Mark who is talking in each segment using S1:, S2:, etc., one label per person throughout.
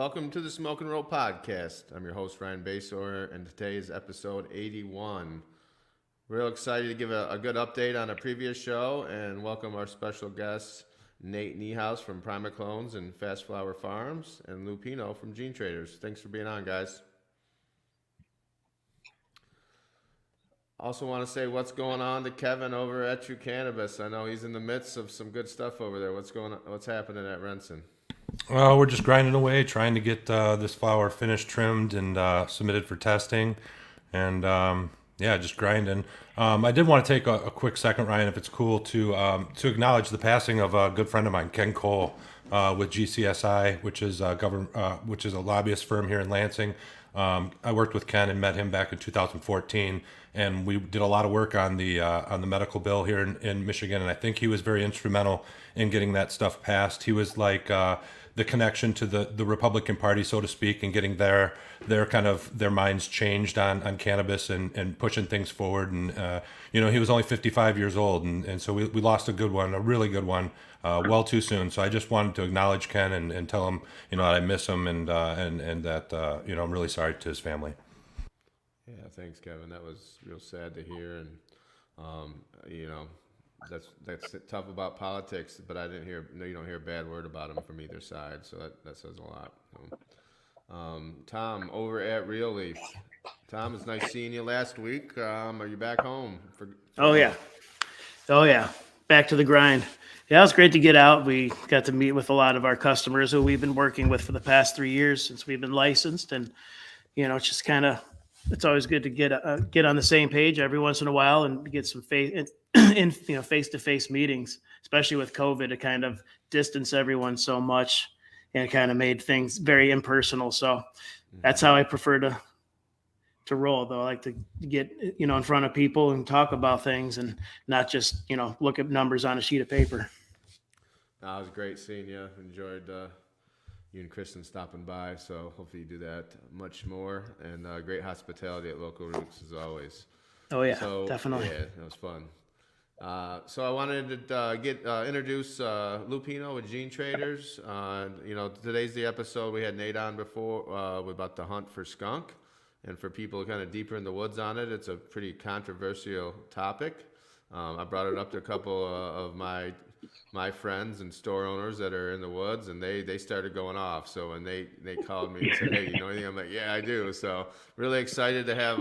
S1: Welcome to the Smoke and Roll Podcast. I'm your host, Ryan Basor, and today is episode 81. Real excited to give a good update on a previous show and welcome our special guests, Nate Niehuss from Prima Clones and Fast Flower Farms, and Pino from Gene Traders. Thanks for being on, guys. Also want to say what's going on to Kevin over at True Cannabis. I know he's in the midst of some good stuff over there. What's going on? What's happening at Renson?
S2: We're just grinding away, trying to get this flower finished, trimmed, and submitted for testing. And just grinding. I did want to take a quick second, Ryan, if it's cool, to acknowledge the passing of a good friend of mine, Ken Cole, with GCSI, which is which is a lobbyist firm here in Lansing. I worked with Ken and met him back in 2014, and we did a lot of work on the medical bill here in Michigan. And I think he was very instrumental in getting that stuff passed. He was like the connection to the Republican Party, so to speak, and getting their minds changed on cannabis and pushing things forward. And he was only 55 years old, and so we lost a good one, a really good one, well too soon. So I just wanted to acknowledge Ken and tell him that I miss him and that I'm really sorry to his family.
S1: Yeah, thanks, Kevin. That was real sad to hear, and that's tough about politics. But I didn't hear. No, you don't hear a bad word about him from either side, so that says a lot. Tom over at Real Leaf. Tom, it's nice seeing you last week. Are you back home?
S3: Oh yeah, back to the grind. Yeah, it was great to get out. We got to meet with a lot of our customers who we've been working with for the past 3 years since we've been licensed, and it's just it's always good to get on the same page every once in a while and get some face-to-face meetings, especially with COVID, to kind of distance everyone so much and kind of made things very impersonal. So that's how I prefer to roll, though. I like to get in front of people and talk about things and not just look at numbers on a sheet of paper.
S1: No, it was great seeing you. Enjoyed you and Kristen stopping by, so hopefully you do that much more. And great hospitality at Local Roots as always.
S3: Oh yeah, definitely.
S1: Yeah, it was fun. So I wanted to introduce Pino with Gene Traders. Today's the episode. We had Nate on before about the hunt for skunk, and for people kind of deeper in the woods on it, it's a pretty controversial topic. I brought it up to a couple of my friends and store owners that are in the woods, and they started going off. So when they called me and said, "Hey, you know anything?" I'm like, "Yeah, I do." So really excited to have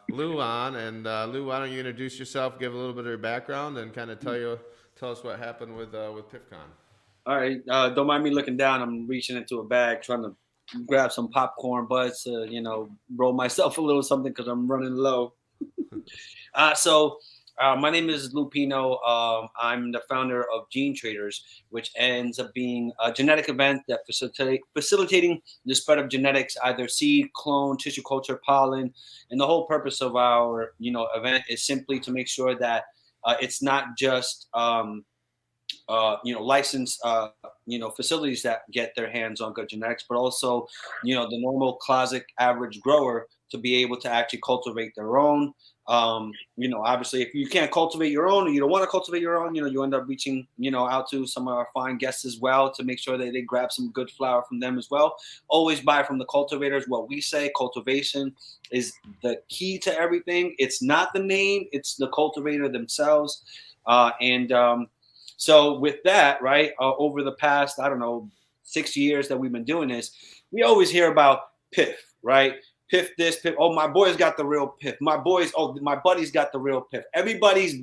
S1: Lou on. And Lou, why don't you introduce yourself, give a little bit of your background, and kind of tell us what happened with PIFCon.
S4: All right, don't mind me looking down. I'm reaching into a bag trying to grab some popcorn buds to roll myself a little something because I'm running low. My name is Pino. I'm the founder of Gene Traders, which ends up being a genetic event that facilitating the spread of genetics, either seed, clone, tissue culture, pollen. And the whole purpose of our event is simply to make sure that it's not just licensed facilities that get their hands on good genetics, but also the normal classic average grower to be able to actually cultivate their own. Obviously, if you can't cultivate your own, or you don't want to cultivate your own, you end up reaching, out to some of our fine guests as well to make sure that they grab some good flower from them as well. Always buy from the cultivators. What we say, cultivation is the key to everything. It's not the name, it's the cultivator themselves. So with that, right, over the past, 6 years that we've been doing this, we always hear about PIF, right? PIF this, PIF. Oh, my boy's got the real PIF. My buddy's got the real PIF. Everybody's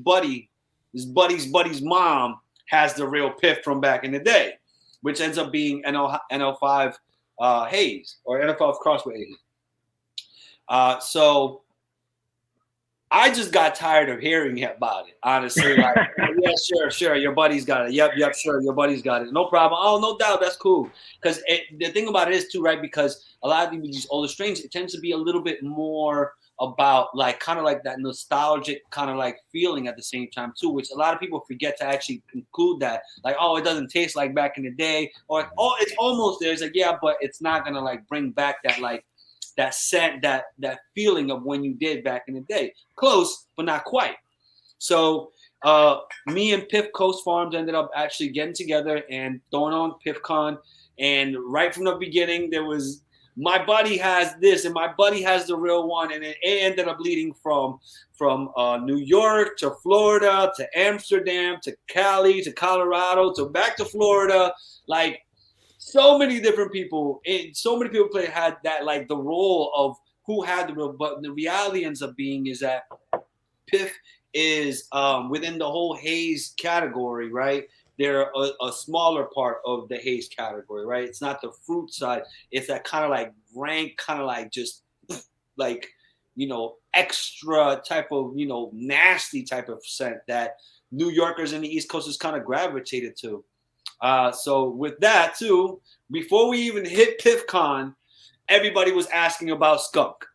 S4: his buddy's mom has the real PIF from back in the day, which ends up being NL5 haze or NL5 crossway haze. So I just got tired of hearing about it, honestly. Like, yeah, sure, your buddy's got it. Yep, sure, your buddy's got it. No problem. Oh, no doubt, that's cool. Because the thing about it is too, right? Because a lot of these older strains, it tends to be a little bit more about kind of like that nostalgic kind of like feeling at the same time too, which a lot of people forget to actually include that. Like, oh, it doesn't taste like back in the day, or like, oh, it's almost there. It's like, yeah, but it's not gonna like bring back that like that scent, that feeling of when you did back in the day. Close, but not quite. So me and PIF Coast Farms ended up actually getting together and throwing on PIFCon. And right from the beginning, there was my buddy has this and my buddy has the real one, and it ended up leading from New York to Florida to Amsterdam to Cali to Colorado to back to Florida. Like so many different people, so many people had that, like the role of who had the real. But the reality ends up being is that Piff is within the whole haze category, right? They're a smaller part of the haze category, right? It's not the fruit side. It's that kind of like rank, kind of like just like, extra type of, nasty type of scent that New Yorkers in the East Coast is kind of gravitated to. So with that too, before we even hit PiffCon, everybody was asking about skunk.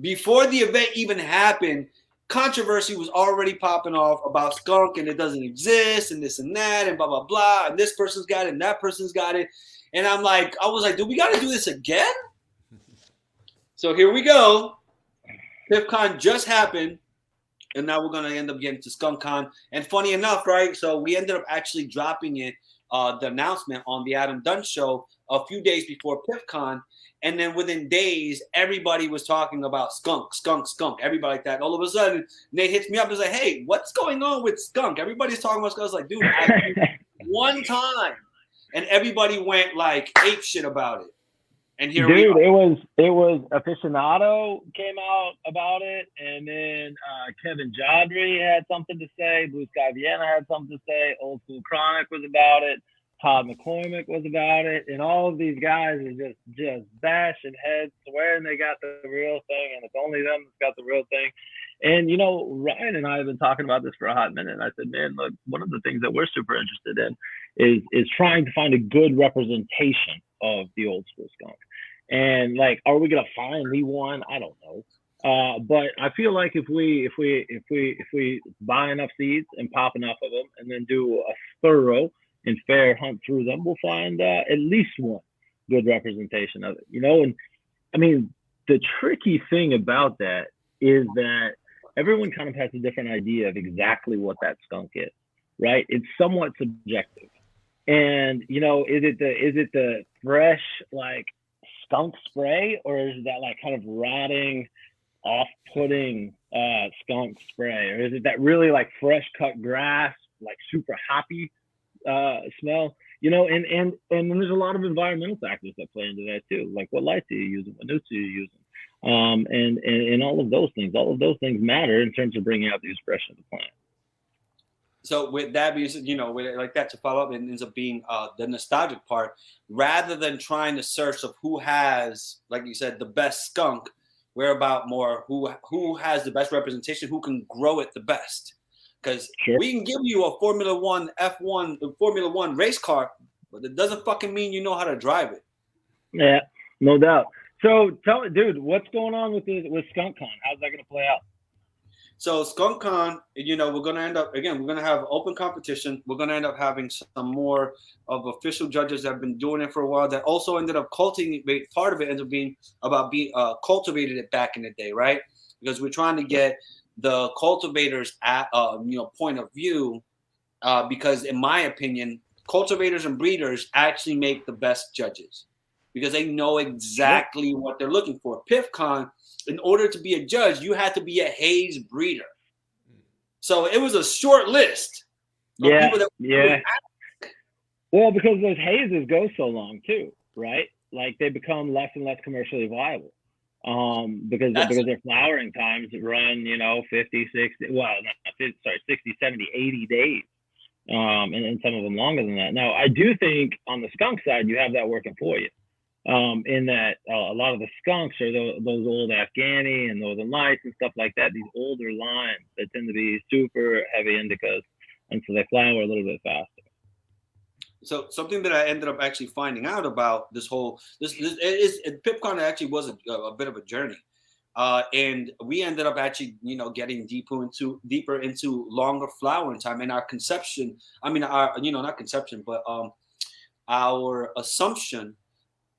S4: Before the event even happened, controversy was already popping off about skunk and it doesn't exist and this and that and blah, blah, blah. And this person's got it and that person's got it. And I was like, do we got to do this again? So here we go. PiffCon just happened. And now we're going to end up getting to Skunk Con. And funny enough, right? So we ended up actually dropping it, the announcement on the Adam Dunn show a few days before PiffCon. And then within days, everybody was talking about skunk, everybody like that. All of a sudden, Nate hits me up and is like, hey, what's going on with skunk? Everybody's talking about skunk. I was like, dude, one time. And everybody went like ape shit about it. And here we are.
S5: it was Aficionado came out about it, and then Kevin Jodry had something to say. Blue Sky Vienna had something to say. Old School Chronic was about it. Todd McCormick was about it, and all of these guys are just bashing heads, swearing they got the real thing, and it's only them that's got the real thing. And Ryan and I have been talking about this for a hot minute. And I said, man, look, one of the things that we're super interested in is trying to find a good representation of the old school skunk. And like, are we gonna finally one? I don't know. But I feel like if we buy enough seeds and pop enough of them, and then do a thorough and fair hunt through them, we'll find at least one good representation of it. And I mean, the tricky thing about that is that everyone kind of has a different idea of exactly what that skunk is, right? It's somewhat subjective. And is it the fresh like skunk spray, or is that like kind of rotting, off-putting skunk spray, or is it that really like fresh cut grass, like super hoppy smell? And there's a lot of environmental factors that play into that too, like what lights are you using, what notes are you using, and all of those things matter in terms of bringing out the expression of the plant.
S4: So with that being said, with like that, to follow up, and ends up being the nostalgic part, rather than trying to search of who has, like you said, the best skunk, we're about more who has the best representation, who can grow it the best. Because we can give you a Formula One Formula One race car, but it doesn't fucking mean you know how to drive it.
S5: Yeah, no doubt. So tell me, dude, what's going on with Skunk Con? How's that going to play out?
S4: So Skunk Con, we're going to end up, again, we're going to have open competition. We're going to end up having some more of official judges that have been doing it for a while, that also ended up cultivating. Part of it ends up being about being cultivated it back in the day, right? Because we're trying to get the cultivators at point of view, because in my opinion, cultivators and breeders actually make the best judges because they know exactly what they're looking for. PiffCon, in order to be a judge, you had to be a haze breeder. So it was a short list of people that
S5: Well, because those hazes go so long too, right? Like they become less and less commercially viable. Because their flowering times run, 50, 60, 60, 70, 80 days. And some of them longer than that. Now, I do think on the skunk side, you have that working for you. In that a lot of the skunks are those old Afghani and Northern Lights and stuff like that, these older lines that tend to be super heavy indicas, and so they flower a little bit faster.
S4: So something that I ended up actually finding out about this PiffCon actually was a bit of a journey, and we ended up actually getting deeper into longer flowering time, and our conception. I mean, not conception, but our assumption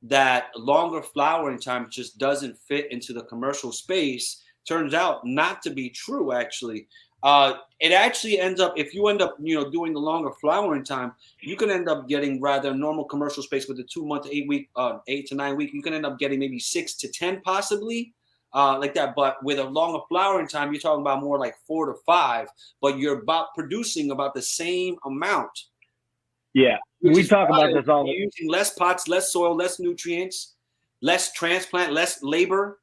S4: that longer flowering time just doesn't fit into the commercial space turns out not to be true, actually. It actually ends up, if you end up, doing the longer flowering time, you can end up getting rather normal commercial space with the 2 month, 8 week, 8 to 9 week. You can end up getting maybe 6 to 10 possibly, like that. But with a longer flowering time, you're talking about more like 4 to 5, but you're about producing about the same amount.
S5: Yeah, we talk about this all the
S4: time. Using less pots, less soil, less nutrients, less transplant, less labor.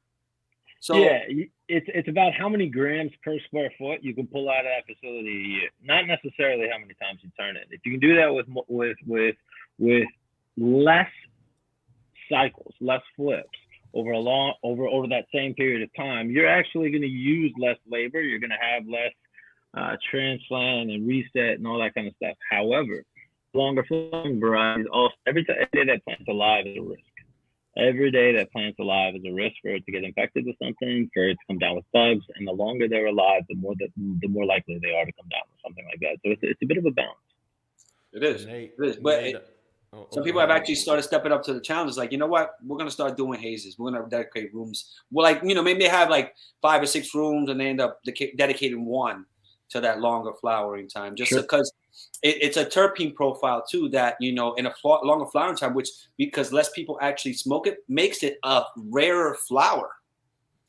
S4: So
S5: yeah, it's about how many grams per square foot you can pull out of that facility a year, not necessarily how many times you turn it. If you can do that with less cycles, less flips over over that same period of time, you're actually going to use less labor. You're going to have less transplant and reset and all that kind of stuff. However, longer flowering varieties, also every day that plant's alive is a risk. Every day that plant's alive is a risk for it to get infected with something, for it to come down with bugs, and the longer they're alive, the more likely they are to come down with something like that. So it's a bit of a balance.
S4: It is. But some people have actually started stepping up to the challenge. Like, you know what? We're going to start doing hazes. We're going to dedicate rooms. Well, like, maybe they have like 5 or 6 rooms and they end up dedicating one to that longer flowering time, just because it's a terpene profile too that, in a longer flowering time, which because less people actually smoke it, makes it a rarer flower.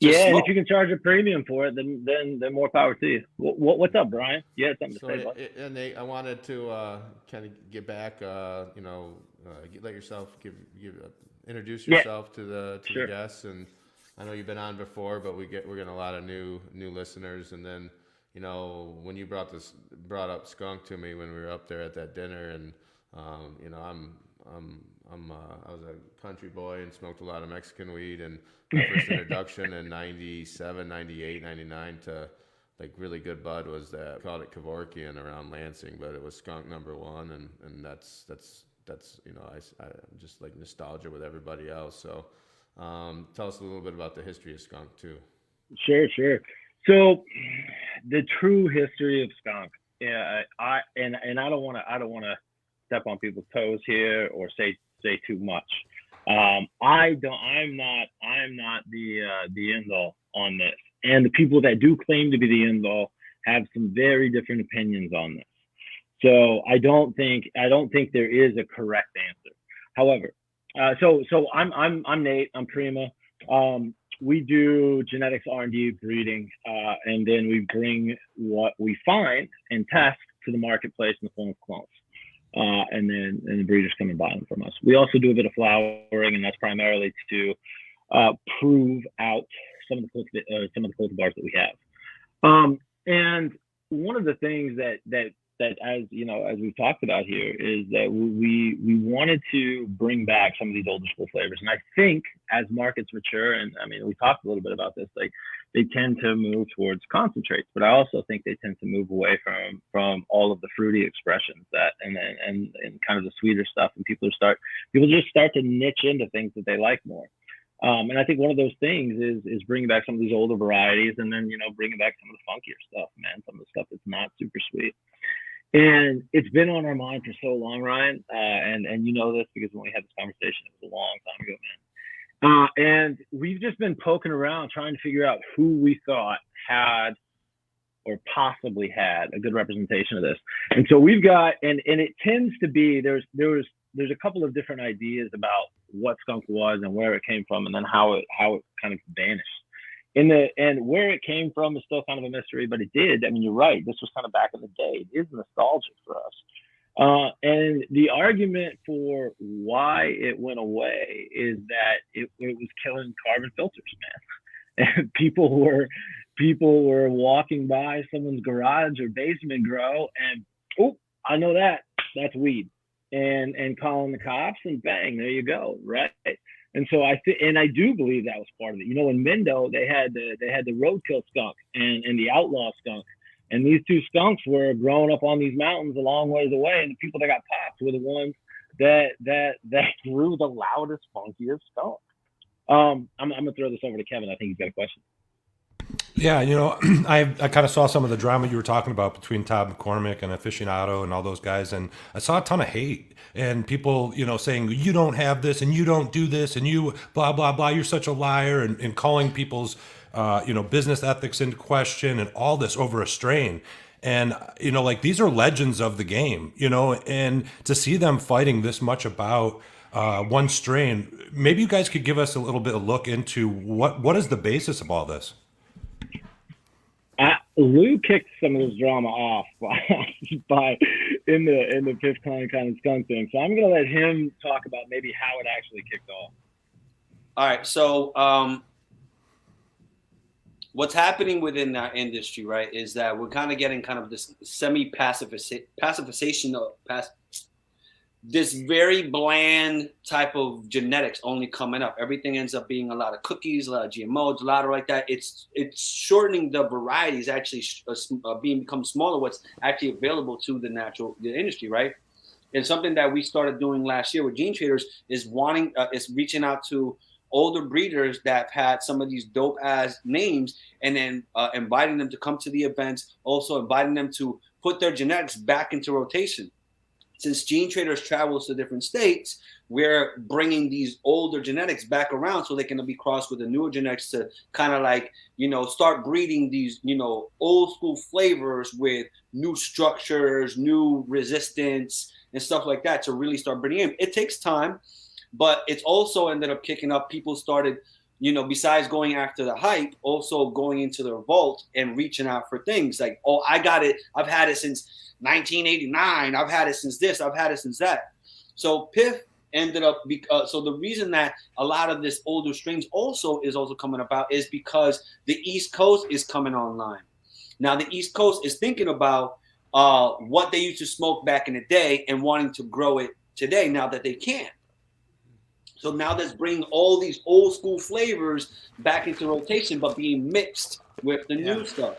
S5: Yeah, and if you can charge a premium for it, then more power to you. What's up, Brian? You had something to say about it.
S1: And I wanted to kind of get back, let yourself introduce yourself to the guests. And I know you've been on before, but we're getting a lot of new listeners. And then, when you brought up Skunk to me when we were up there at that dinner, and I was a country boy and smoked a lot of Mexican weed, and my first introduction in 97, 98, 99 to like really good bud was that, we called it Kevorkian around Lansing, but it was Skunk #1, and that's I just like nostalgia with everybody else. So tell us a little bit about the history of Skunk too.
S5: Sure. So the true history of Skunk, I don't want to step on people's toes here or say too much. I'm not the end all on this, and the people that do claim to be the end all have some very different opinions on this. So I don't think there is a correct answer. However, so I'm Nate. I'm Prima. We do genetics R&D breeding, and then we bring what we find and test to the marketplace in the form of clones. And the breeders come and buy them from us. We also do a bit of flowering, and that's primarily to prove out some of the cultivars that we have. And one of the things that as we've talked about here is that we wanted to bring back some of these older school flavors. And I think as markets mature, and I mean, we talked a little bit about this, like they tend to move towards concentrates, but I also think they tend to move away from all of the fruity expressions and kind of the sweeter stuff. And people just start to niche into things that they like more. And I think one of those things is bringing back some of these older varieties, and then, bringing back some of the funkier stuff, man, some of the stuff that's not super sweet. And it's been on our mind for so long, Ryan. And you know this because when we had this conversation, it was a long time ago, man. And we've just been poking around trying to figure out who we thought had or possibly had a good representation of this. And so we've got, and it tends to be, there's a couple of different ideas about what Skunk was and where it came from, and then how it kind of vanished. And where it came from is still kind of a mystery, but it did. I mean, you're right. This was kind of back in the day. It is nostalgic for us. And the argument for why it went away is that it was killing carbon filters, man. And people were walking by someone's garage or basement grow, and oh, I know that's weed, and calling the cops, and bang, there you go, right? And so I do believe that was part of it. In Mendo, they had the roadkill skunk and the outlaw skunk, and these two skunks were growing up on these mountains a long ways away, and the people that got popped were the ones that grew the loudest, funkiest skunk. I'm gonna throw this over to Kevin. I think he's got a question.
S2: Yeah, I kind of saw some of the drama you were talking about between Todd McCormick and Aficionado and all those guys, and I saw a ton of hate and people, saying you don't have this and you don't do this and you blah blah blah, you're such a liar, and calling people's business ethics into question and all this over a strain. And, like these are legends of the game, and to see them fighting this much about one strain, maybe you guys could give us a little bit of look into what is the basis of all this?
S5: Lou kicked some of this drama off by in the PIFCon kind of skunk thing. So I'm going to let him talk about maybe how it actually kicked off.
S4: All right. So what's happening within our industry, right, is that we're kind of getting kind of this pacification of this very bland type of genetics only coming up. Everything ends up being a lot of cookies, a lot of GMOs, a lot of like that. It's shortening the varieties, actually become smaller. What's actually available to the industry, right? And something that we started doing last year with Gene Traders is reaching out to older breeders that have had some of these dope ass names, and then inviting them to come to the events. Also inviting them to put their genetics back into rotation. Since Gene Traders travels to different states, we're bringing these older genetics back around so they can be crossed with the newer genetics to kind of like, start breeding these, old school flavors with new structures, new resistance and stuff like that to really start breeding in. It takes time, but it's also ended up kicking up. People started, besides going after the hype, also going into their vault and reaching out for things like, oh, I got it. I've had it since 1989. I've had it since this. I've had it since that. So PIF ended up. So the reason that a lot of this older strains is also coming about is because the East Coast is coming online. Now the East Coast is thinking about what they used to smoke back in the day and wanting to grow it today. Now that they can. So now that's bringing all these old school flavors back into rotation, but being mixed with the new stuff.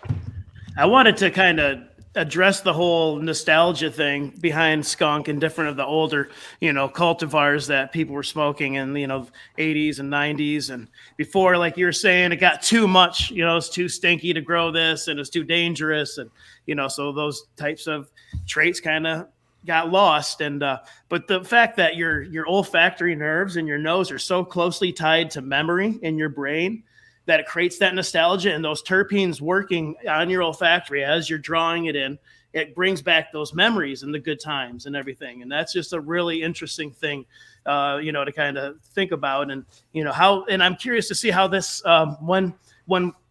S3: I wanted to kind of address the whole nostalgia thing behind skunk and different of the older, cultivars that people were smoking in, 80s and 90s. And before, like you were saying, it got too much, it's too stinky to grow this and it's too dangerous. And, so those types of traits kind of got lost. And but the fact that your olfactory nerves and your nose are so closely tied to memory in your brain that it creates that nostalgia, and those terpenes working on your olfactory as you're drawing it in, it brings back those memories and the good times and everything. And that's just a really interesting thing, to kind of think about. And, how, and I'm curious to see how this, when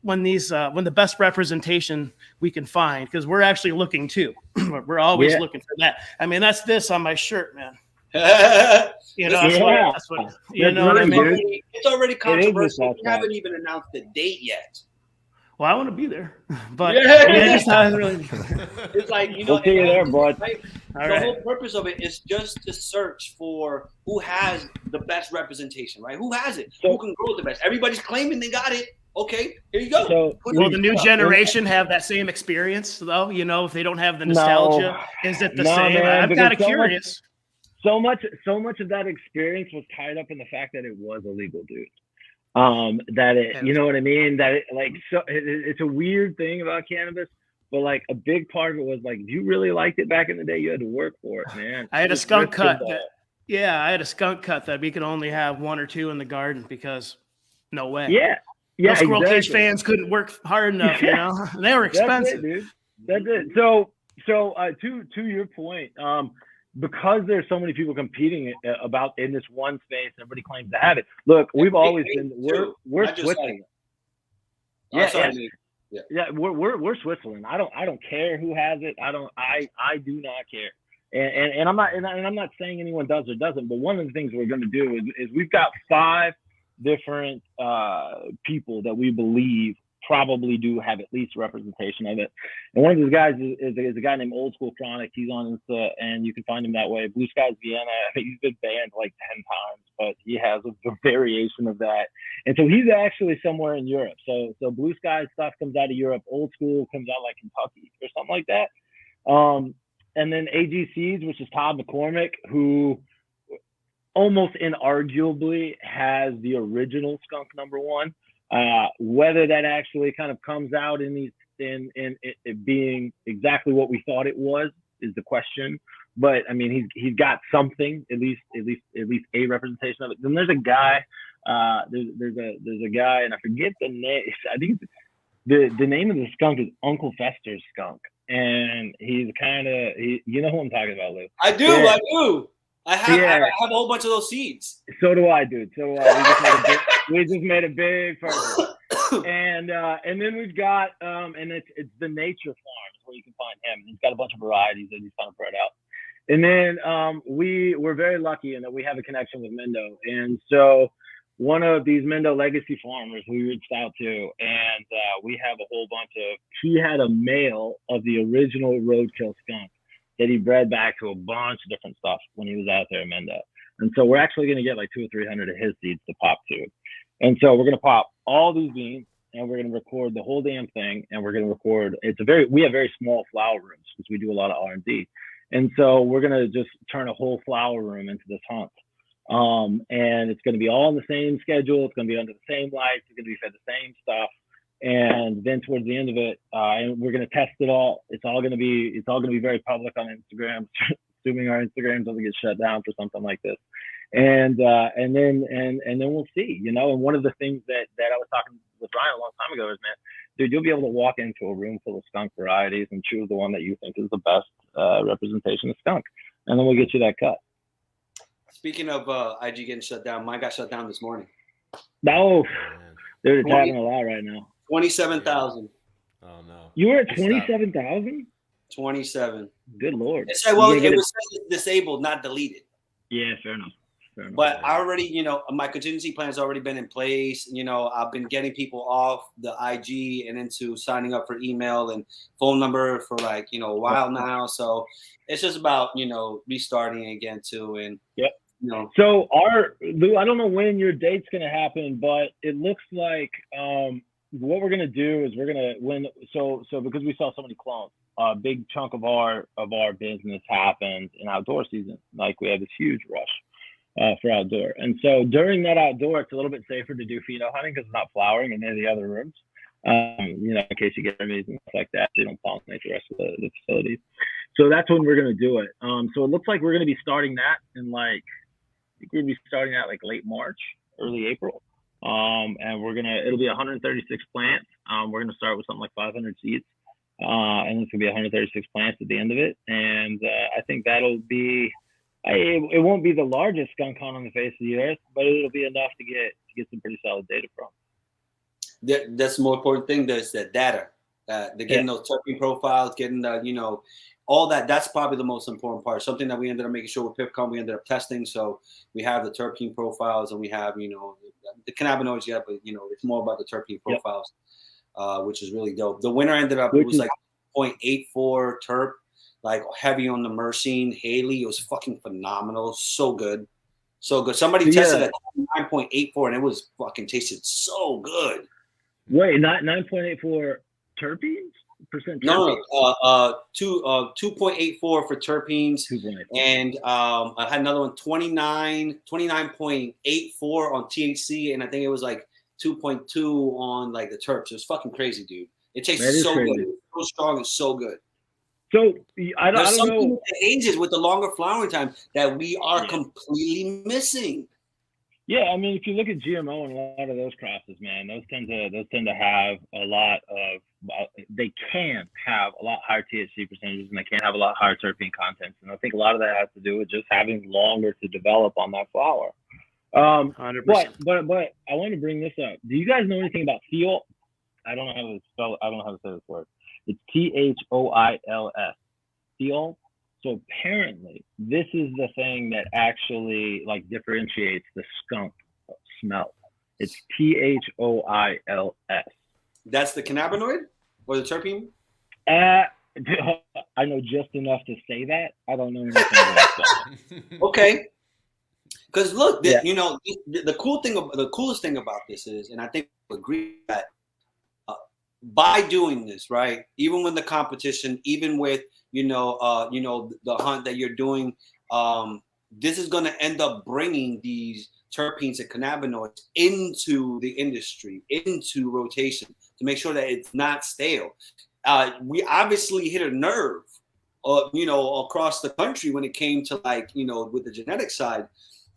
S3: the best representation we can find, because we're actually looking too. We're always looking for that. I mean, that's this on my shirt, man. That's what I mean.
S4: It's already controversial. We haven't even announced the date yet.
S3: Well, I want to be there, but
S4: it's like,
S5: we'll see you there, bud.
S4: The whole purpose of it is just to search for who has the best representation, right? Who has it? Who can grow the best? Everybody's claiming they got it. Okay, here you go.
S3: So, will the new generation have that same experience, though? If they don't have the nostalgia, is it the same?
S5: Man,
S3: I'm kind of curious.
S5: So much of that experience was tied up in the fact that it was illegal, dude. That it, you know what I mean? That it, like, so it's a weird thing about cannabis, but like a big part of it was like, if you really liked it back in the day, you had to work for it, man.
S3: I had a skunk cut. I had a skunk cut that we could only have one or two in the garden because no way.
S5: Yeah.
S3: Those Squirrel Cage fans couldn't work hard enough, And they were expensive.
S5: That's it. So to your point, because there's so many people competing about in this one space, everybody claims to have it. Look, we've always been we're Switzerland. We're Switzerland. I don't care who has it. I do not care. And I'm not saying anyone does or doesn't, but one of the things we're going to do is we've got 5 different people that we believe probably do have at least representation of it. And one of those guys is a guy named Old School Chronic. He's on Insta, and you can find him that way. Blue Skies Vienna. I think he's been banned like 10 times, but he has a variation of that. And so he's actually somewhere in Europe. So Blue Skies stuff comes out of Europe. Old School comes out like Kentucky or something like that. And then AGCs, which is Todd McCormick, who almost inarguably has the original skunk #1. Whether that actually kind of comes out in it being exactly what we thought it was is the question. But I mean, he's got something, at least a representation of it. Then there's a guy There's a guy, and I forget the name. I think the name of the skunk is Uncle Fester's skunk, and he's kind of you know who I'm talking about, Lou.
S4: I do.
S5: Yeah.
S4: I do. I have
S5: Yeah.
S4: a whole bunch of those seeds.
S5: So do I, dude. So do I. We just made a big person. And then we've got and it's the Nature Farm where you can find him. He's got a bunch of varieties that he's kind of bred out. And then we're very lucky in that we have a connection with Mendo. And so one of these Mendo legacy farmers we reached out to, and we have a whole bunch of. He had a male of the original roadkill skunk that he bred back to a bunch of different stuff when he was out there in Mendo. And so we're actually going to get like 200 or 300 of his seeds to pop to. And so we're going to pop all these beans, and we're going to record the whole damn thing. And we're going to record. We have very small flower rooms because we do a lot of R&D. And so we're going to just turn a whole flower room into this hunt. And it's going to be all on the same schedule. It's going to be under the same lights. It's going to be fed the same stuff. And then towards the end of it, and we're going to test it all. It's all going to be very public on Instagram, assuming our Instagram doesn't get shut down for something like this. And then we'll see, you know. And one of the things that I was talking with Ryan a long time ago is, man, dude, you'll be able to walk into a room full of skunk varieties and choose the one that you think is the best representation of skunk, and then we'll get you that cut.
S4: Speaking of IG getting shut down, mine got shut down this morning.
S5: No, they're
S4: 20
S5: attacking a lot right now.
S4: 27,000.
S1: Oh no.
S5: You were at 27,000?
S4: 27.
S5: Good Lord.
S4: It said, well, it was disabled, not deleted.
S5: Yeah, fair enough.
S4: But I already, you know, my contingency plan has already been in place. You know, I've been getting people off the IG and into signing up for email and phone number for like, you know, a while now. So it's just about, you know, restarting again too. And
S5: yep.
S4: You know.
S5: So Lou, I don't know when your date's gonna happen, but it looks like what we're gonna do is so because we sell so many clones, a big chunk of our business happens in outdoor season. Like we have this huge rush for outdoor, and so during that outdoor, it's a little bit safer to do pheno hunting because it's not flowering in any of the other rooms. You know, in case you get hermes and stuff like that, they don't pollinate the rest of the facilities. So that's when we're gonna do it. So it looks like we're gonna be starting that in like. I think we're gonna be starting out like late March, early April, and it'll be 136 plants. We're gonna start with something like 500 seeds, and it's gonna be 136 plants at the end of it. And I think that'll be. It won't be the largest skunk con on the face of the earth, but it'll be enough to get some pretty solid data from.
S4: That's the more important thing. There's the data. They're getting those terpene profiles, getting the, you know, all that. That's probably the most important part. Something that we ended up making sure with PIFCon, we ended up testing. So we have the terpene profiles, and we have, you know, the cannabinoids yet, but you know, it's more about the terpene profiles, which is really dope. The winner ended up, it was like 0.84 terp, like heavy on the myrcene. Haley, it was fucking phenomenal. So good. So good. Somebody tested at 9.84 and it was fucking tasted so good.
S5: Wait, not 9.84 terpenes? Percent terpenes?
S4: No, 2.84 for terpenes. 2.84. And I had another one, 29.84 on THC, and I think it was like 2.2 on like the terps. It was fucking crazy, dude. It tastes so good. It's so strong and so good.
S5: So I don't know.
S4: With the ages with the longer flowering time that we are completely missing.
S5: Yeah, I mean, if you look at GMO and a lot of those crosses, man, those tend to have a lot of. They can have a lot higher THC percentages, and they can have a lot higher terpene contents. And I think a lot of that has to do with just having longer to develop on that flower.
S3: 100%.
S5: But I want to bring this up. Do you guys know anything about thiol? I don't know how to spell. I don't know how to say this word. It's THOILS. Thiol. So apparently, this is the thing that actually like differentiates the skunk smell. It's THOILS.
S4: That's the cannabinoid or the terpene?
S5: I know just enough to say that. I don't know anything about that.
S4: Okay. Because look, you know, the coolest thing about this is, and I think we agree that by doing this, right, even with the competition, even with you know the hunt that you're doing, this is going to end up bringing these terpenes and cannabinoids into the industry, into rotation to make sure that it's not stale. We obviously hit a nerve, you know, across the country when it came to like, you know, with the genetic side.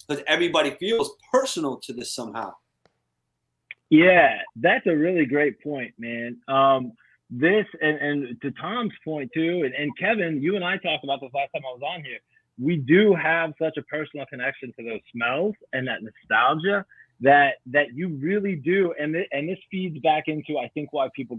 S4: because everybody feels personal to this somehow.
S5: Yeah, that's a really great point, man. This and to Tom's point too, and Kevin, you and I talked about this last time I was on here. We do have such a personal connection to those smells and that nostalgia that you really do, and this feeds back into, I think, why people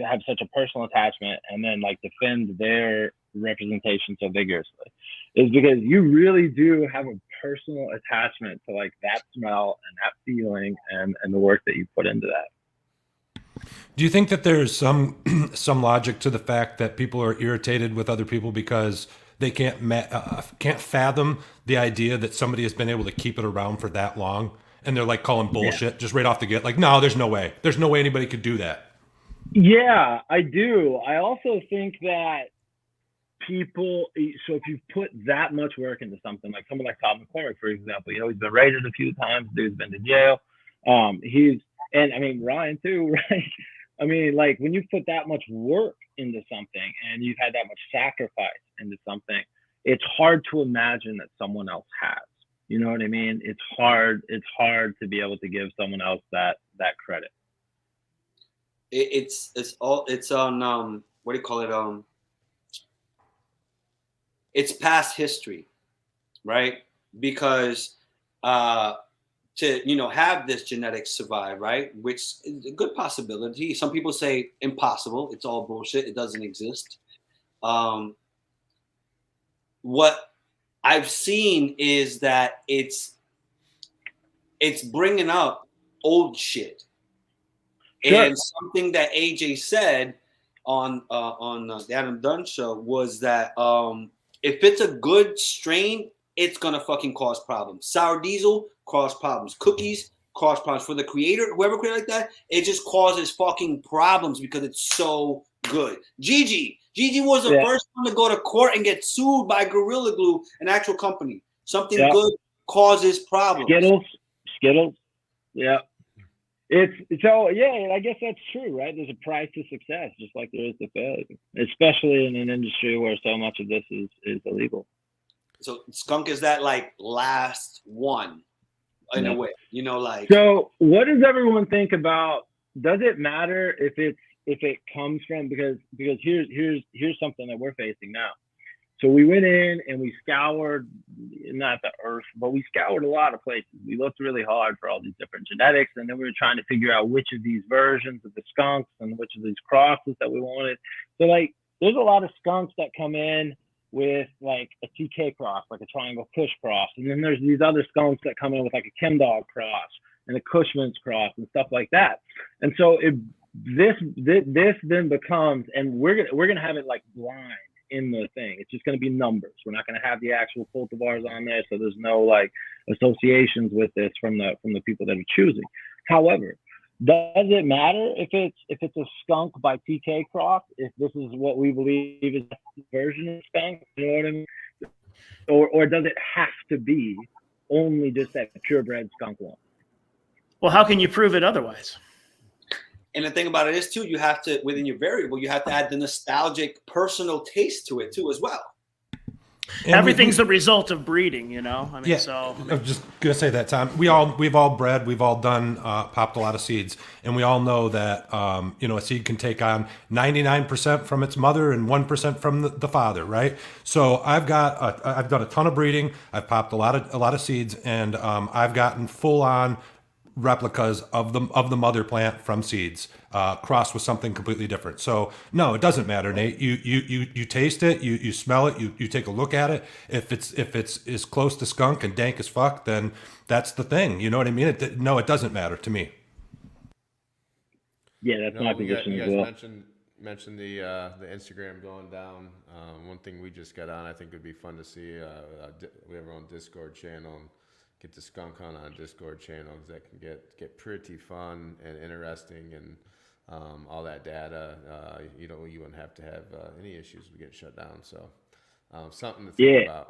S5: have such a personal attachment and then like defend their representation so vigorously, is because you really do have a personal attachment to like that smell and that feeling and the work that you put into that.
S2: Do you think that there's some logic to the fact that people are irritated with other people because they can't fathom the idea that somebody has been able to keep it around for that long, and they're like calling bullshit just right off the get? Like, no, there's no way anybody could do that.
S5: Yeah, I do. I also think that people, so if you put that much work into something, like someone like Todd McCormick, for example, he's been raided a few times, dude's been to jail. And I mean, Ryan too, right? I mean, like when you put that much work into something and you've had that much sacrifice into something, it's hard to imagine that someone else has. You know what I mean? It's hard to be able to give someone else that credit.
S4: It's on what do you call it? It's past history, right? Because to have this genetics survive, right? Which is a good possibility. Some people say impossible. It's all bullshit. It doesn't exist. What I've seen is that it's bringing up old shit. Sure. And something that AJ said on the Adam Dunn show was that if it's a good strain, it's gonna fucking cause problems. Sour diesel cause problems. Cookies cause problems. For the creator, whoever created like that, it just causes fucking problems because it's so good. Gigi was the first one to go to court and get sued by Gorilla Glue, an actual company. Something good causes problems.
S5: Skittles. Yeah. It's so I guess that's true, right? There's a price to success, just like there is to failure, especially in an industry where so much of this is illegal.
S4: So Skunk is that like last one in a way, like.
S5: So what does everyone think about? Does it matter if it comes from because here's something that we're facing now. So we went in and we scoured, not the earth, but we scoured a lot of places. We looked really hard for all these different genetics, and then we were trying to figure out which of these versions of the skunks and which of these crosses that we wanted. So like, there's a lot of skunks that come in with like a TK cross, like a triangle Kush cross, and then there's these other skunks that come in with like a Chem Dog cross and a Cushman's cross and stuff like that. And so this then becomes, and we're gonna have it like blind in the thing. It's just going to be numbers. We're not going to have the actual cultivars on there, so there's no like associations with this from the people that are choosing. However, does it matter if it's a skunk by TK Cross, if this is what we believe is the version of skunk? You know what I mean? Or does it have to be only just that purebred skunk one?
S3: Well, how can you prove it otherwise?
S4: And the thing about it is too, you have to, within your variable, you have to add the nostalgic personal taste to it too as well.
S2: And
S3: everything's the result of breeding, I mean,
S2: yeah,
S3: so
S2: I was just gonna say that, Tom. We've all bred, we've all done popped a lot of seeds, and we all know that a seed can take on 99% from its mother and 1% from the father, right? So I've done a ton of breeding. I've popped a lot of seeds, and I've gotten full on replicas of the mother plant from seeds, crossed with something completely different. So no, it doesn't matter, Nate. You taste it, you smell it, you take a look at it. If it's as close to skunk and dank as fuck, then that's the thing. You know what I mean? It doesn't matter to me.
S5: Yeah, that's my position as well.
S1: Mentioned the Instagram going down. One thing we just got on, I think would be fun to see. We have our own Discord channel. And get the Skunk Con on a Discord channel, because that can get pretty fun and interesting, and all that data. You wouldn't have to have any issues with getting shut down. So something to think about.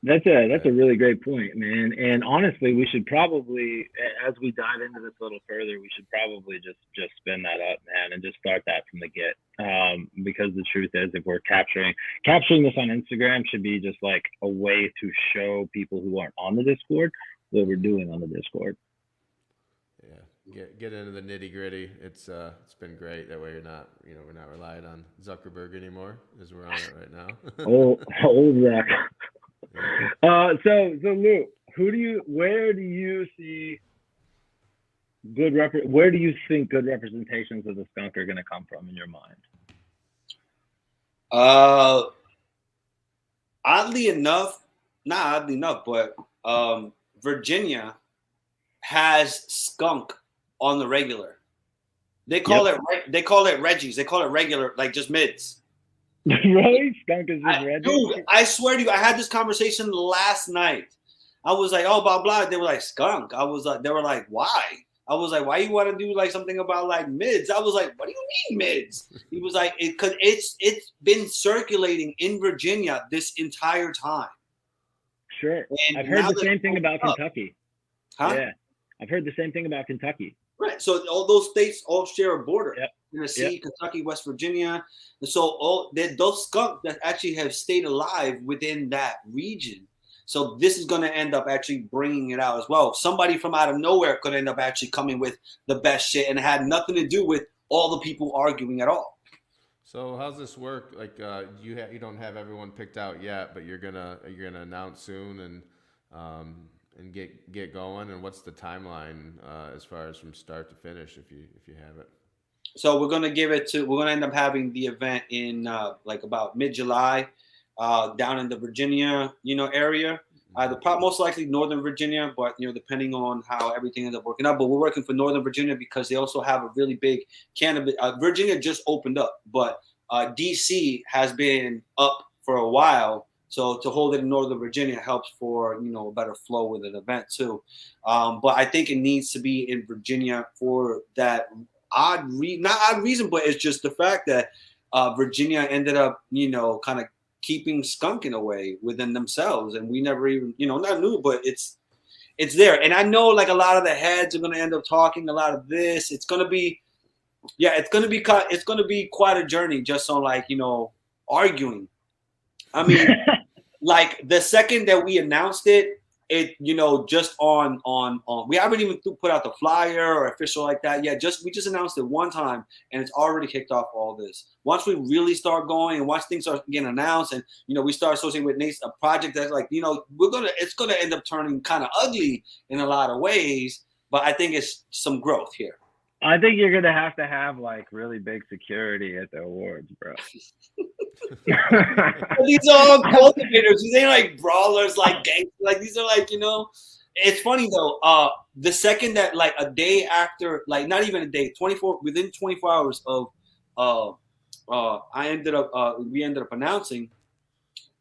S5: That's a really great point, man. And honestly, we should probably, as we dive into this a little further, we should probably just spin that up, man, and just start that from the get. Because the truth is, if we're capturing this on Instagram, should be just like a way to show people who aren't on the Discord what we're doing on the Discord.
S1: Yeah, get into the nitty gritty. It's been great. That way we're not relying on Zuckerberg anymore, as we're on it right now.
S5: Old Zuck. So Lou, where do you think good representations of the skunk are going to come from in your mind?
S4: Oddly enough, but Virginia has skunk on the regular. They call it Reggies. They call it regular, like just mids.
S5: Really? Skunk is just Reggie?
S4: Dude, I swear to you, I had this conversation last night. I was like, oh, blah, blah. They were like, skunk. I was like, they were like, why? I was like, why you want to do like something about like mids? I was like, what do you mean mids? He was like, because it's been circulating in Virginia this entire time.
S5: Sure.
S4: And
S5: I've heard
S4: now
S5: the same thing about Kentucky.
S4: Huh?
S5: Yeah. I've heard the same thing about Kentucky.
S4: Right. So all those states all share a border.
S5: Yep.
S4: Tennessee, Kentucky, West Virginia. And so those skunk that actually have stayed alive within that region. So this is going to end up actually bringing it out as well. Somebody from out of nowhere could end up actually coming with the best shit and had nothing to do with all the people arguing at all.
S1: So how's this work? Like you don't have everyone picked out yet, but you're gonna announce soon and get going. And what's the timeline as far as from start to finish if you have it?
S4: So we're gonna end up having the event in like about mid-July down in the Virginia area. Most likely Northern Virginia, but depending on how everything ends up working out. But we're working for Northern Virginia because they also have a really big cannabis. Virginia just opened up, but DC has been up for a while. So to hold it in Northern Virginia helps for a better flow with an event too. But I think it needs to be in Virginia for that not odd reason, but it's just the fact that Virginia ended up kind of keeping skunk in a way within themselves, and we never even not knew, but it's there. And I know like a lot of the heads are going to end up talking a lot of this. It's going to be quite a journey just on like arguing. I mean, like the second that we announced it just on we haven't even put out the flyer or official like that yet. We just announced it one time and it's already kicked off all this. Once we really start going and once things start getting announced and we start associating with Nate's a project that's like it's gonna end up turning kind of ugly in a lot of ways, but I think it's some growth here.
S5: I think you're gonna have to have like really big security at the awards, bro.
S4: These are all cultivators. These ain't like brawlers, like gangsters. Like these are like It's funny though. The second that like a day after, like not even a day, within 24 hours of, we ended up announcing.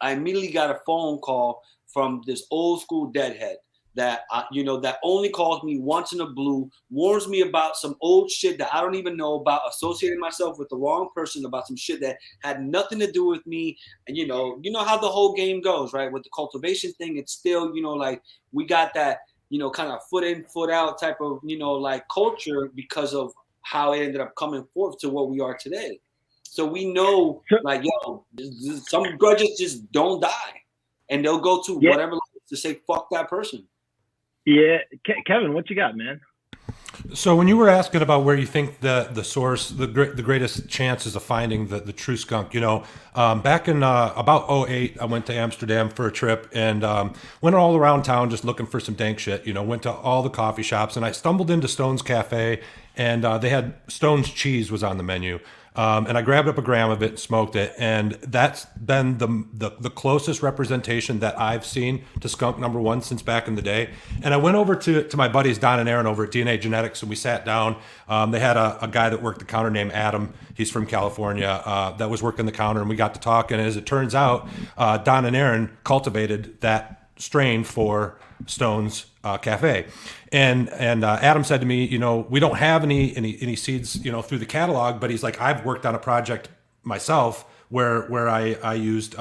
S4: I immediately got a phone call from this old school deadhead that that only calls me once in a blue, warns me about some old shit that I don't even know about, associating myself with the wrong person about some shit that had nothing to do with me. And you know how the whole game goes, right? With the cultivation thing, it's still like we got that kind of foot in, foot out type of like culture because of how it ended up coming forth to what we are today. So we know like some grudges just don't die, and they'll go to whatever to say fuck that person.
S5: Yeah, Kevin, what you got, man?
S2: So when you were asking about where you think the source, the greatest chances of finding the true skunk, back in about 2008, I went to Amsterdam for a trip and went all around town just looking for some dank shit. Went to all the coffee shops and I stumbled into Stone's Cafe and they had Stone's cheese was on the menu. And I grabbed up a gram of it and smoked it. And that's been the closest representation that I've seen to skunk number one since back in the day. And I went over to my buddies, Don and Aaron over at DNA Genetics, and we sat down. They had a guy that worked the counter named Adam. He's from California that was working the counter, and we got to talking. And as it turns out, Don and Aaron cultivated that strain for Stone's Cafe. And Adam said to me, we don't have any seeds, through the catalog, but he's like, I've worked on a project myself where I used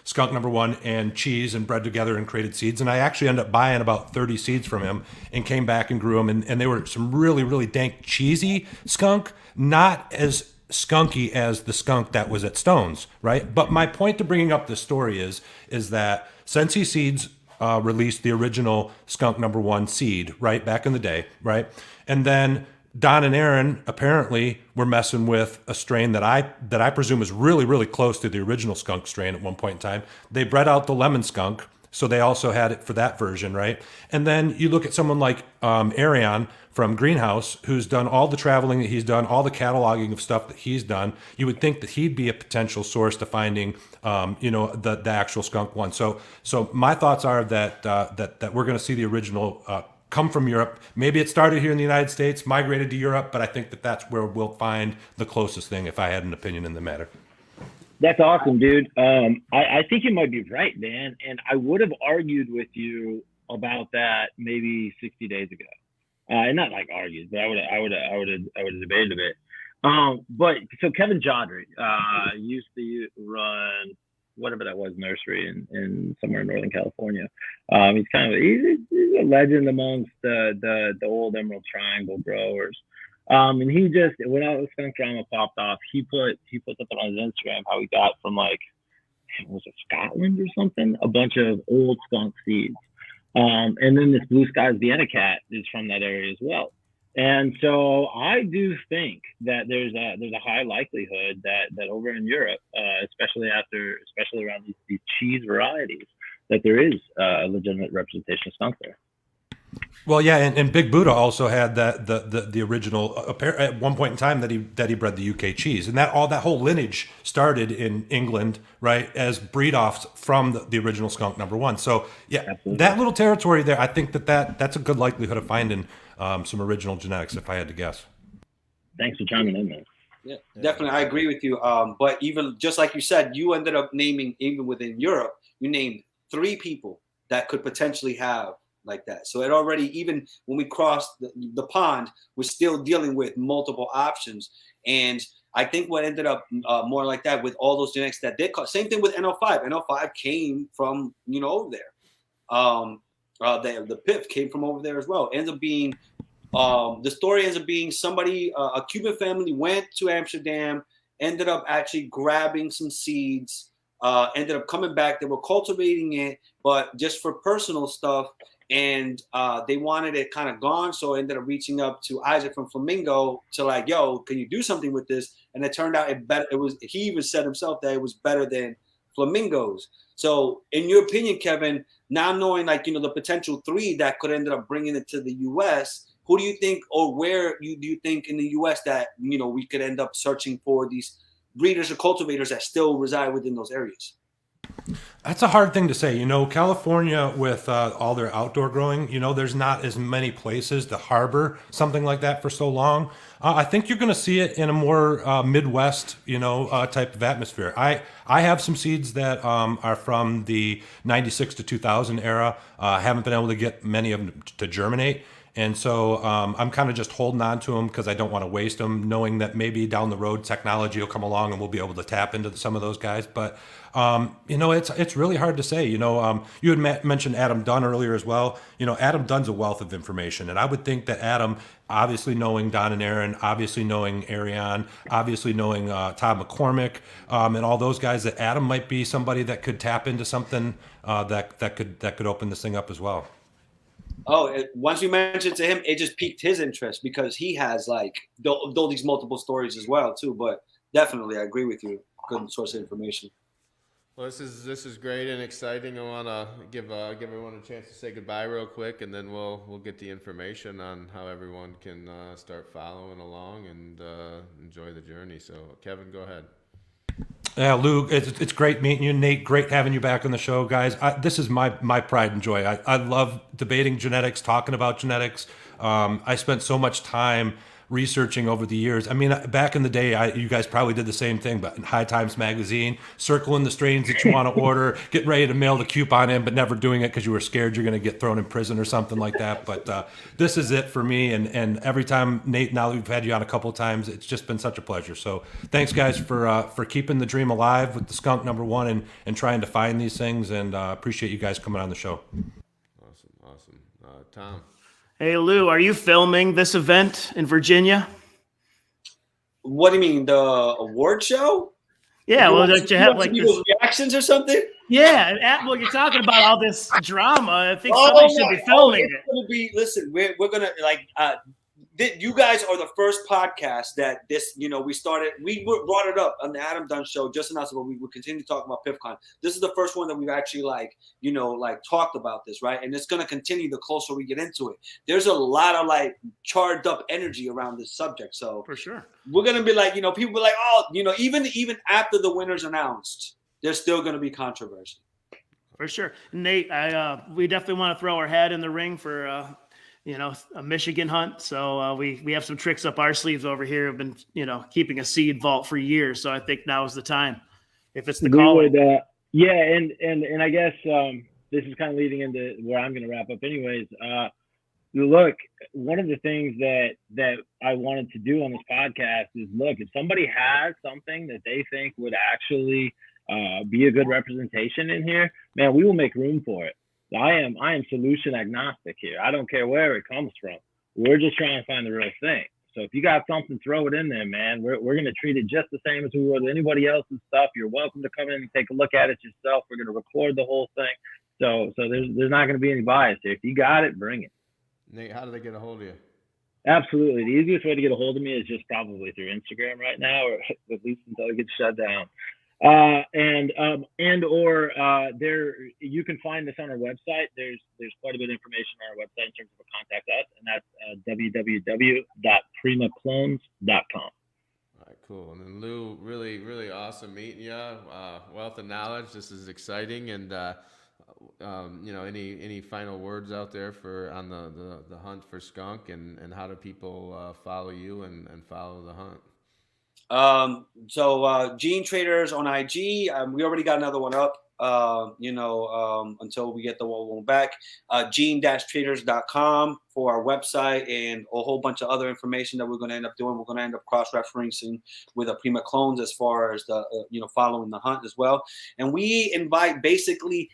S2: skunk number one and cheese and bred together and created seeds. And I actually ended up buying about 30 seeds from him and came back and grew them. And they were some really, really dank, cheesy skunk, not as skunky as the skunk that was at Stone's, right? But my point to bringing up this story is that Sensi Seeds released the original skunk number one seed, right, back in the day, right? And then Don and Aaron apparently were messing with a strain that I presume is really, really close to the original skunk strain at one point in time. They bred out the lemon skunk, so they also had it for that version, right? And then you look at someone like Arion from Greenhouse, who's done all the traveling that he's done, all the cataloging of stuff that he's done. You would think that he'd be a potential source to finding, the actual skunk one. So my thoughts are that we're going to see the original come from Europe. Maybe it started here in the United States, migrated to Europe, but I think that that's where we'll find the closest thing if I had an opinion in the matter.
S5: That's awesome, dude. I think you might be right, man. And I would have argued with you about that maybe 60 days ago. And not like argued, but I would have debated a bit. But so Kevin Jodry used to run whatever that was, nursery in somewhere in Northern California. He's he's a legend amongst the old Emerald Triangle growers. And he just, when all the skunk drama popped off, he put something on his Instagram how he got from was it Scotland or something, a bunch of old skunk seeds. And then this Blue Skies Vienna cat is from that area as well. And so I do think that there's a high likelihood that over in Europe, especially around these cheese varieties, that there is a legitimate representation of skunk there.
S2: Well, yeah, and Big Buddha also had the original at one point in time that he bred the UK cheese, and that whole lineage started in England, right, as breed offs from the original skunk number one. So yeah, absolutely. That little territory there, I think that's a good likelihood of finding some original genetics, if I had to guess.
S5: Thanks for chiming in there.
S4: Yeah, definitely, I agree with you. But even just like you said, you ended up naming, even within Europe, you named 3 people that could potentially have like that. So it already, even when we crossed the pond, we're still dealing with multiple options. And I think what ended up more like that with all those genetics that did cause, same thing with NL5. NL5 came from, over there. The PIF came from over there as well. Ends up being, the story ends up being somebody, a Cuban family went to Amsterdam, ended up actually grabbing some seeds, ended up coming back. They were cultivating it, but just for personal stuff. And they wanted it kind of gone. So I ended up reaching up to Isaac from Flamingo to like, yo, can you do something with this? And it turned out he even said himself that it was better than Flamingos. So in your opinion, Kevin, now knowing the potential 3 that could end up bringing it to the US, who do you think, or where do you think in the US that, we could end up searching for these breeders or cultivators that still reside within those areas?
S2: That's a hard thing to say. California with all their outdoor growing, there's not as many places to harbor something like that for so long. I think you're going to see it in a more Midwest, type of atmosphere. I have some seeds that are from the 96 to 2000 era. I haven't been able to get many of them to germinate. And so I'm kind of just holding on to them because I don't want to waste them, knowing that maybe down the road technology will come along and we'll be able to tap into some of those guys. But it's really hard to say. You had mentioned Adam Dunn earlier as well. Adam Dunn's a wealth of information, and I would think that Adam, obviously knowing Don and Aaron, obviously knowing Arion, obviously knowing Todd McCormick, and all those guys, that Adam might be somebody that could tap into something that could open this thing up as well.
S4: Oh, once you mentioned to him, it just piqued his interest because he has all these multiple stories as well too. But definitely, I agree with you. Good source of information.
S1: Well, this is great and exciting. I want to give everyone a chance to say goodbye real quick, and then we'll get the information on how everyone can start following along and enjoy the journey. So, Kevin, go ahead.
S2: Yeah, Lou, it's great meeting you. Nate, great having you back on the show, guys. This is my pride and joy. I love debating genetics, talking about genetics. I spent so much time researching over the years. I mean, back in the day, you guys probably did the same thing, but in High Times magazine, circling the strains that you want to order, getting ready to mail the coupon in, but never doing it because you were scared you're going to get thrown in prison or something like that. But this is it for me. And every time, Nate, now that we've had you on a couple of times, it's just been such a pleasure. So thanks, guys, for keeping the dream alive with the Skunk #1 and trying to find these things. And appreciate you guys coming on the show.
S1: Awesome. Tom.
S3: Hey, Lou, are you filming this event in Virginia?
S4: What do you mean, the award show?
S3: Yeah, well, don't you have like
S4: people's
S3: this?
S4: reactions or something?
S3: Yeah, well, you're talking about all this drama. I think somebody should be filming it.
S4: Gonna be, listen, we're gonna you guys are the first podcast that this, we brought it up on the Adam Dunn show just announced, but we will continue to talk about PiffCon. This is the first one that we've actually talked about this, right? And it's going to continue the closer we get into it. There's a lot of charged up energy around this subject. So
S3: For sure.
S4: we're going to be people be like, oh, even after the winner's announced, there's still going to be controversy.
S3: For sure. Nate, we definitely want to throw our hat in the ring for, a Michigan hunt. So we have some tricks up our sleeves over here. We've been, keeping a seed vault for years. So I think now is the time. If it's the call.
S5: And I guess this is kind of leading into where I'm going to wrap up anyways. Look, one of the things that I wanted to do on this podcast is, look, if somebody has something that they think would actually be a good representation in here, man, we will make room for it. I am solution agnostic here. I don't care where it comes from. We're just trying to find the real thing. So if you got something, throw it in there, man. We're going to treat it just the same as we would anybody else's stuff. You're welcome to come in and take a look at it yourself. We're going to record the whole thing. So there's not going to be any bias here. If you got it, bring it.
S1: Nate, how do they get a hold of you?
S5: Absolutely. The easiest way to get a hold of me is just probably through Instagram right now, or at least until it gets shut down. There you can find this on our website. There's quite a bit of information on our website in terms of contact us, and that's www.primaclones.com.
S1: All right, cool. And then Lou, really, really awesome meeting you. Wealth of knowledge. This is exciting. And any final words out there on the hunt for skunk, and how do people follow you and follow the hunt?
S4: Gene Traders on IG. We already got another one up. Until we get the one back. Gene-traders.com for our website and a whole bunch of other information that we're going to end up doing. We're going to end up cross-referencing with a Prima clones as far as the following the hunt as well. And we invite basically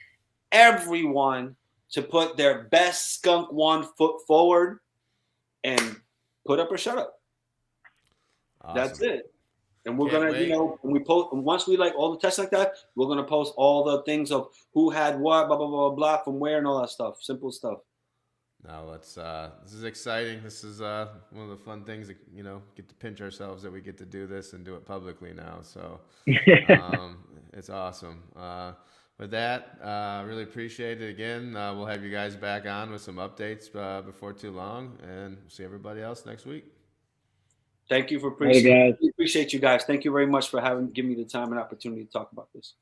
S4: everyone to put their best skunk one foot forward and put up or shut up.
S1: Awesome.
S4: That's it. And we're
S1: Can't
S4: gonna,
S1: wait.
S4: when we post, and once we all the tests like that, we're gonna post all the things of who had what, blah blah blah blah, from where and all that stuff. Simple stuff.
S1: No, this is exciting. This is one of the fun things that, get to pinch ourselves that we get to do this and do it publicly now. So it's awesome. With that, really appreciate it again. We'll have you guys back on with some updates before too long, and see everybody else next week.
S4: Thank you for
S5: Hey, guys.
S4: appreciate you guys. Thank you very much for giving me the time and opportunity to talk about this.